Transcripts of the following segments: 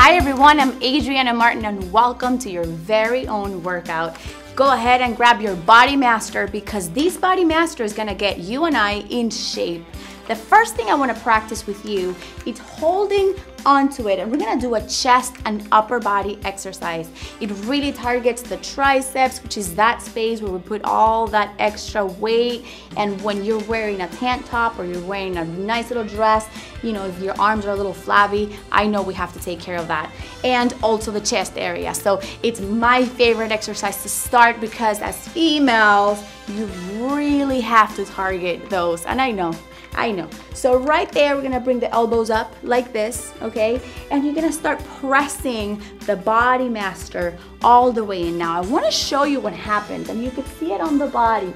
Hi everyone, I'm Adriana Martin and welcome to your very own workout. Go ahead and grab your Body Master because this Body Master is gonna get you and I in shape. The first thing I wanna practice with you is holding onto it, and we're gonna do a chest and upper body exercise. It really targets the triceps, which is that space where we put all that extra weight. And when you're wearing a tank top or you're wearing a nice little dress, you know, if your arms are a little flabby, I know we have to take care of that. And also the chest area. So it's my favorite exercise to start because as females, you really have to target those. And I know. So right there, we're gonna bring the elbows up like this, okay? And you're gonna start pressing the Body Master all the way in. Now, I wanna show you what happens, and you could see it on the body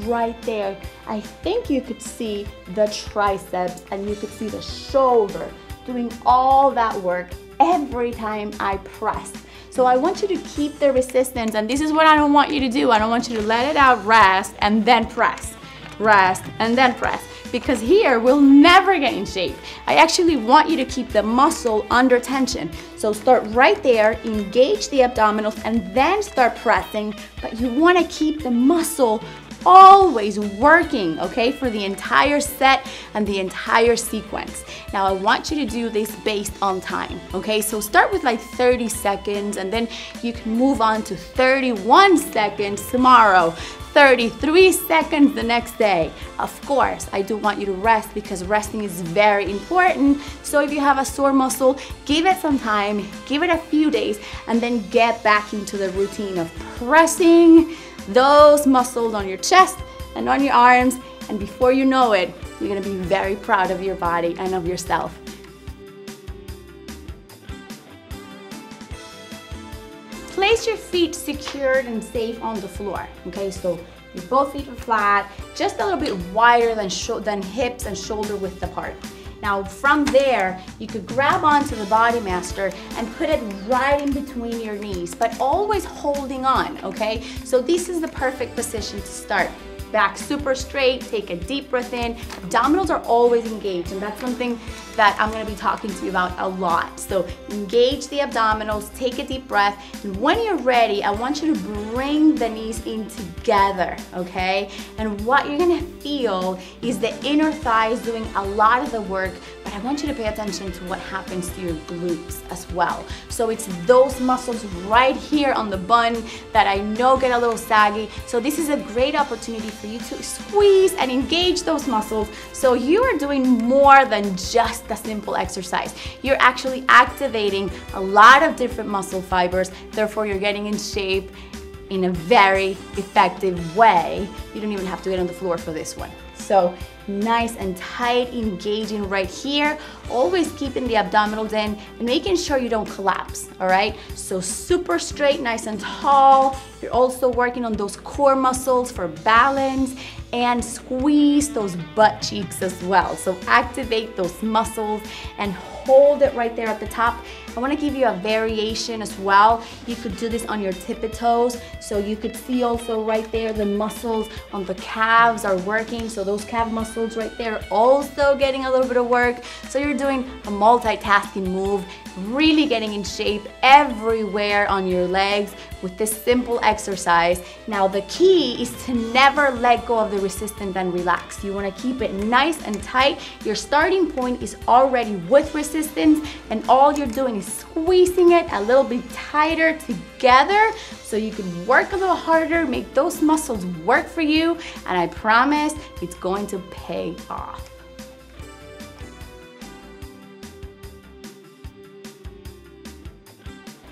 right there. I think you could see the triceps and you could see the shoulder doing all that work every time I press. So I want you to keep the resistance, and this is what I don't want you to do. I don't want you to let it out, rest, and then press. Rest, and then press. Because here we'll never get in shape. I actually want you to keep the muscle under tension. So start right there, engage the abdominals, and then start pressing, but you wanna keep the muscle always working, okay, for the entire set and the entire sequence. Now I want you to do this based on time, okay? So start with like 30 seconds and then you can move on to 31 seconds tomorrow, 33 seconds the next day. Of course, I do want you to rest because resting is very important. So if you have a sore muscle, give it some time, give it a few days, and then get back into the routine of pressing those muscles on your chest and on your arms, and before you know it, you're gonna be very proud of your body and of yourself. Place your feet secured and safe on the floor, okay? So your both feet are flat, just a little bit wider than hips and shoulder width apart. Now from there, you could grab onto the Body Master and put it right in between your knees, but always holding on, okay? So this is the perfect position to start. Back super straight, take a deep breath in. Abdominals are always engaged, and that's something that I'm gonna be talking to you about a lot. So engage the abdominals, take a deep breath, and when you're ready, I want you to bring the knees in together, okay? And what you're gonna feel is the inner thighs doing a lot of the work, but I want you to pay attention to what happens to your glutes as well. So it's those muscles right here on the bun that I know get a little saggy. So this is a great opportunity for you to squeeze and engage those muscles so you are doing more than just a simple exercise. You're actually activating a lot of different muscle fibers, therefore you're getting in shape in a very effective way. You don't even have to get on the floor for this one. So nice and tight, engaging right here, always keeping the abdominals in and making sure you don't collapse, all right? So super straight, nice and tall. You're also working on those core muscles for balance and squeeze those butt cheeks as well. So activate those muscles and hold it right there at the top. I want to give you a variation as well. You could do this on your tippy toes. So you could see also right there the muscles on the calves are working. So those calf muscles right there also getting a little bit of work. So you're doing a multitasking move, really getting in shape everywhere on your legs with this simple exercise. Now the key is to never let go of the resistance and relax. You want to keep it nice and tight. Your starting point is already with resistance, and all you're doing is squeezing it a little bit tighter together so you can work a little harder, make those muscles work for you, and I promise it's going to pay off.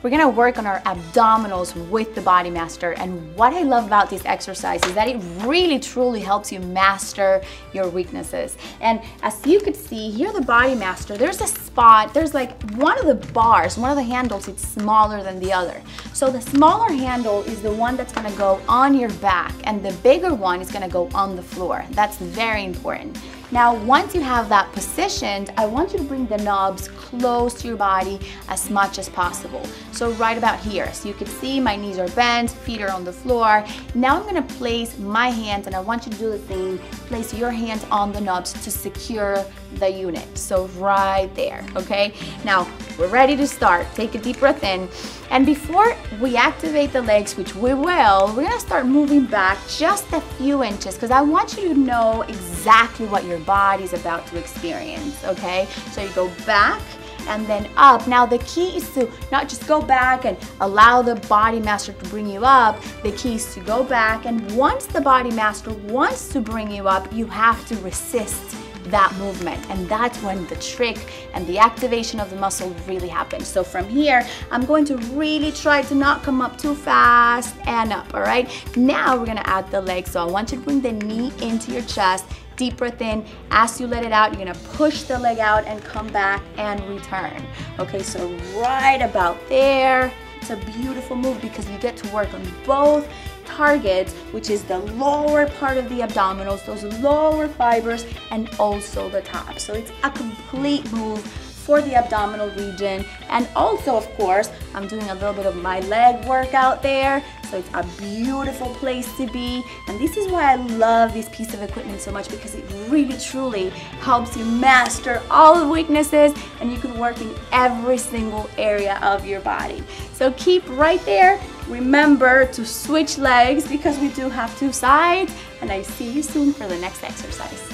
We're gonna work on our abdominals with the Body Master, and what I love about this exercise is that it really truly helps you master your weaknesses. And as you could see here, the Body Master, there's a spot, there's like one of the bars, one of the handles, it's smaller than the other. So the smaller handle is the one that's gonna go on your back, and the bigger one is gonna go on the floor. That's very important. Now, once you have that positioned, I want you to bring the knobs close to your body as much as possible. So right about here. So you can see my knees are bent, feet are on the floor. Now I'm gonna place my hands, and I want you to do the same. Place your hands on the knobs to secure the unit. So right there, okay? Now, we're ready to start. Take a deep breath in. And before we activate the legs, which we will, we're gonna start moving back just a few inches because I want you to know exactly what your body's about to experience, okay? So you go back and then up. Now the key is to not just go back and allow the body master to bring you up. The key is to go back, and once the body master wants to bring you up, you have to resist that movement, and that's when the trick and the activation of the muscle really happens. So from here, I'm going to really try to not come up too fast and up, all right? Now we're gonna add the legs. So I want you to bring the knee into your chest, deep breath in. As you let it out, you're gonna push the leg out and come back and return. Okay, so right about there. It's a beautiful move because you get to work on both targets, which is the lower part of the abdominals, those lower fibers, and also the top. So it's a complete move for the abdominal region. And also, of course, I'm doing a little bit of my leg workout there. So it's a beautiful place to be. And this is why I love this piece of equipment so much, because it really truly helps you master all the weaknesses, and you can work in every single area of your body. So keep right there. Remember to switch legs because we do have two sides, and I see you soon for the next exercise.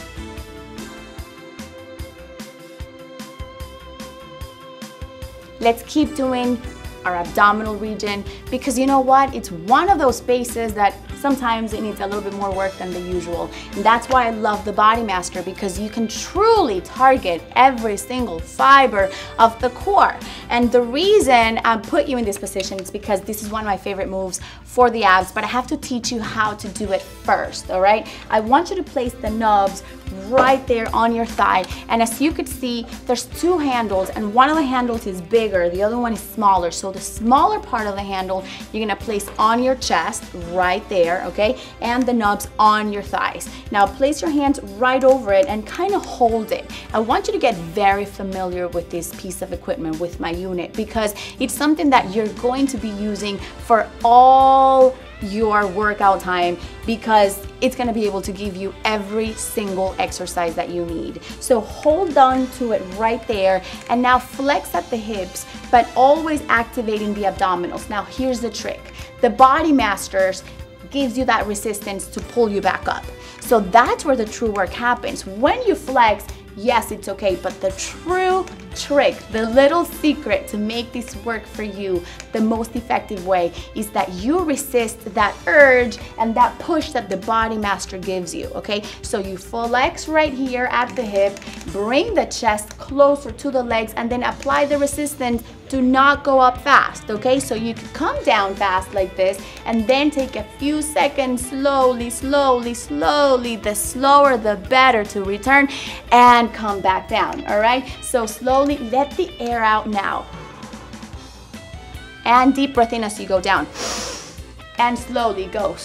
Let's keep doing our abdominal region, because you know what? It's one of those spaces that sometimes it needs a little bit more work than the usual. And that's why I love the Body Master, because you can truly target every single fiber of the core. And the reason I put you in this position is because this is one of my favorite moves for the abs, but I have to teach you how to do it first, all right? I want you to place the knobs right there on your thigh. And as you could see, there's two handles, and one of the handles is bigger, the other one is smaller. So the smaller part of the handle, you're gonna place on your chest right there, okay? And the knobs on your thighs. Now place your hands right over it and kind of hold it. I want you to get very familiar with this piece of equipment, with my unit, because it's something that you're going to be using for all your workout time, because it's going to be able to give you every single exercise that you need. So hold on to it right there, and now flex at the hips, but always activating the abdominals. Now here's the trick. The Body Masters gives you that resistance to pull you back up. So that's where the true work happens. When you flex, yes, it's okay, but the true trick, the little secret to make this work for you the most effective way, is that you resist that urge and that push that the Body Master gives you, okay? So you flex right here at the hip, bring the chest closer to the legs, and then apply the resistance. Do not go up fast, okay? So you can come down fast like this, and then take a few seconds slowly, slowly, slowly. The slower, the better, to return and come back down, all right? So slowly let the air out now. And deep breath in as you go down. And slowly go.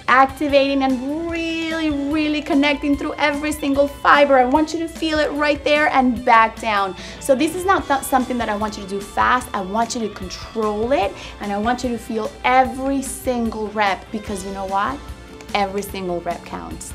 Activating and really, really connecting through every single fiber. I want you to feel it right there and back down. So this is not something that I want you to do fast. I want you to control it, and I want you to feel every single rep, because you know what? Every single rep counts.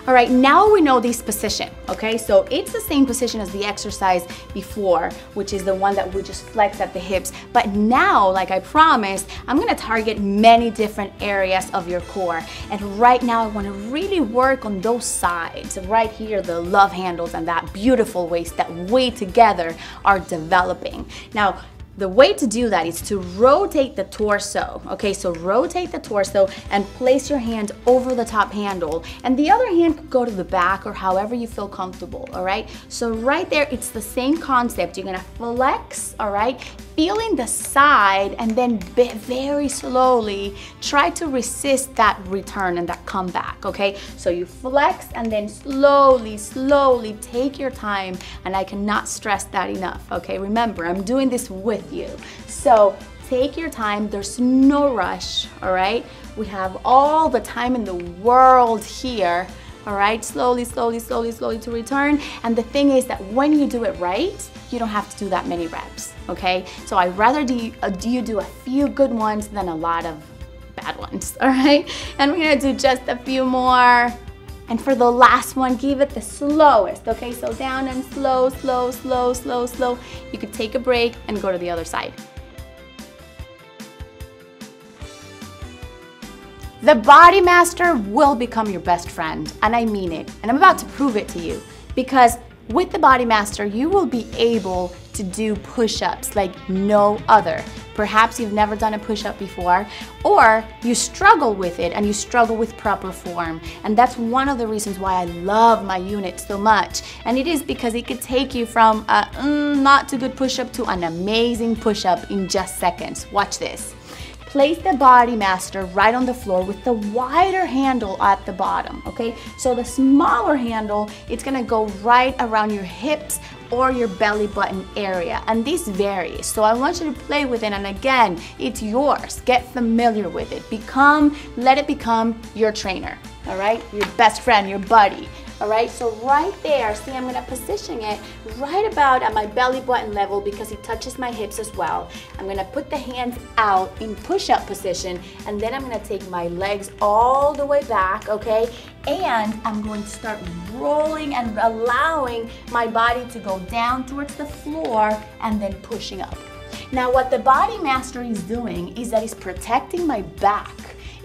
All right, now we know this position, okay? So it's the same position as the exercise before, which is the one that we just flex at the hips. But now, like I promised, I'm gonna target many different areas of your core. And right now, I wanna really work on those sides. Right here, the love handles and that beautiful waist that we together are developing. Now, the way to do that is to rotate the torso, okay? So rotate the torso and place your hand over the top handle, and the other hand could go to the back or however you feel comfortable, all right? So right there, it's the same concept. You're gonna flex, all right? Feeling the side, and then very slowly try to resist that return and that comeback, okay? So you flex and then slowly, slowly take your time, and I cannot stress that enough, okay? Remember, I'm doing this with you. So take your time. There's no rush, all right? We have all the time in the world here, all right? Slowly, slowly, slowly, slowly to return. And the thing is that when you do it right, you don't have to do that many reps, okay? So I'd rather you do a few good ones than a lot of bad ones, all right? And we're gonna do just a few more. And for the last one, give it the slowest, okay? So down and slow, slow, slow, slow, slow. You could take a break and go to the other side. The Body Master will become your best friend, and I mean it. And I'm about to prove it to you, because with the Body Master, you will be able to do push-ups like no other. Perhaps you've never done a push-up before, or you struggle with it and you struggle with proper form. And that's one of the reasons why I love my unit so much. And it is because it could take you from a not too good push-up to an amazing push-up in just seconds. Watch this. Place the Body Master right on the floor with the wider handle at the bottom, okay? So the smaller handle, it's gonna go right around your hips or your belly button area, and this varies. So I want you to play with it, and again, it's yours. Get familiar with it. Let it become your trainer, all right? Your best friend, your buddy. All right, so right there, see, I'm gonna position it right about at my belly button level because it touches my hips as well. I'm gonna put the hands out in push-up position, and then I'm gonna take my legs all the way back, okay? And I'm going to start rolling and allowing my body to go down towards the floor and then pushing up. Now, what the Body Master is doing is that it's protecting my back.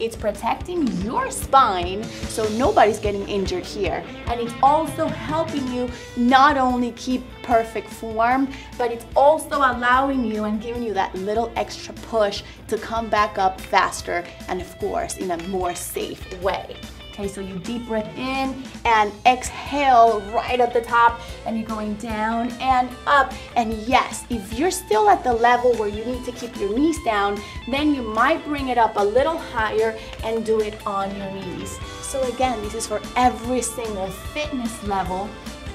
It's protecting your spine so nobody's getting injured here. And it's also helping you not only keep perfect form, but it's also allowing you and giving you that little extra push to come back up faster and, of course, in a more safe way. Okay, so you deep breath in and exhale right at the top, and you're going down and up. And yes, if you're still at the level where you need to keep your knees down, then you might bring it up a little higher and do it on your knees. So again, this is for every single fitness level,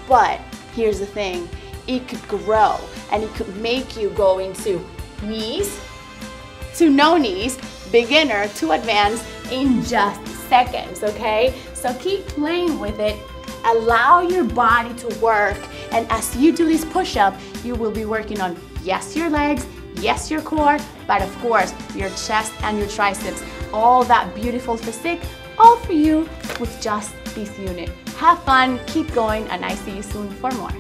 but here's the thing, it could grow and it could make you go into knees to no knees, beginner to advanced in just seconds, okay? So keep playing with it, allow your body to work, and as you do this push-up, you will be working on, yes, your legs, yes, your core, but of course, your chest and your triceps, all that beautiful physique, all for you with just this unit. Have fun, keep going, and I see you soon for more.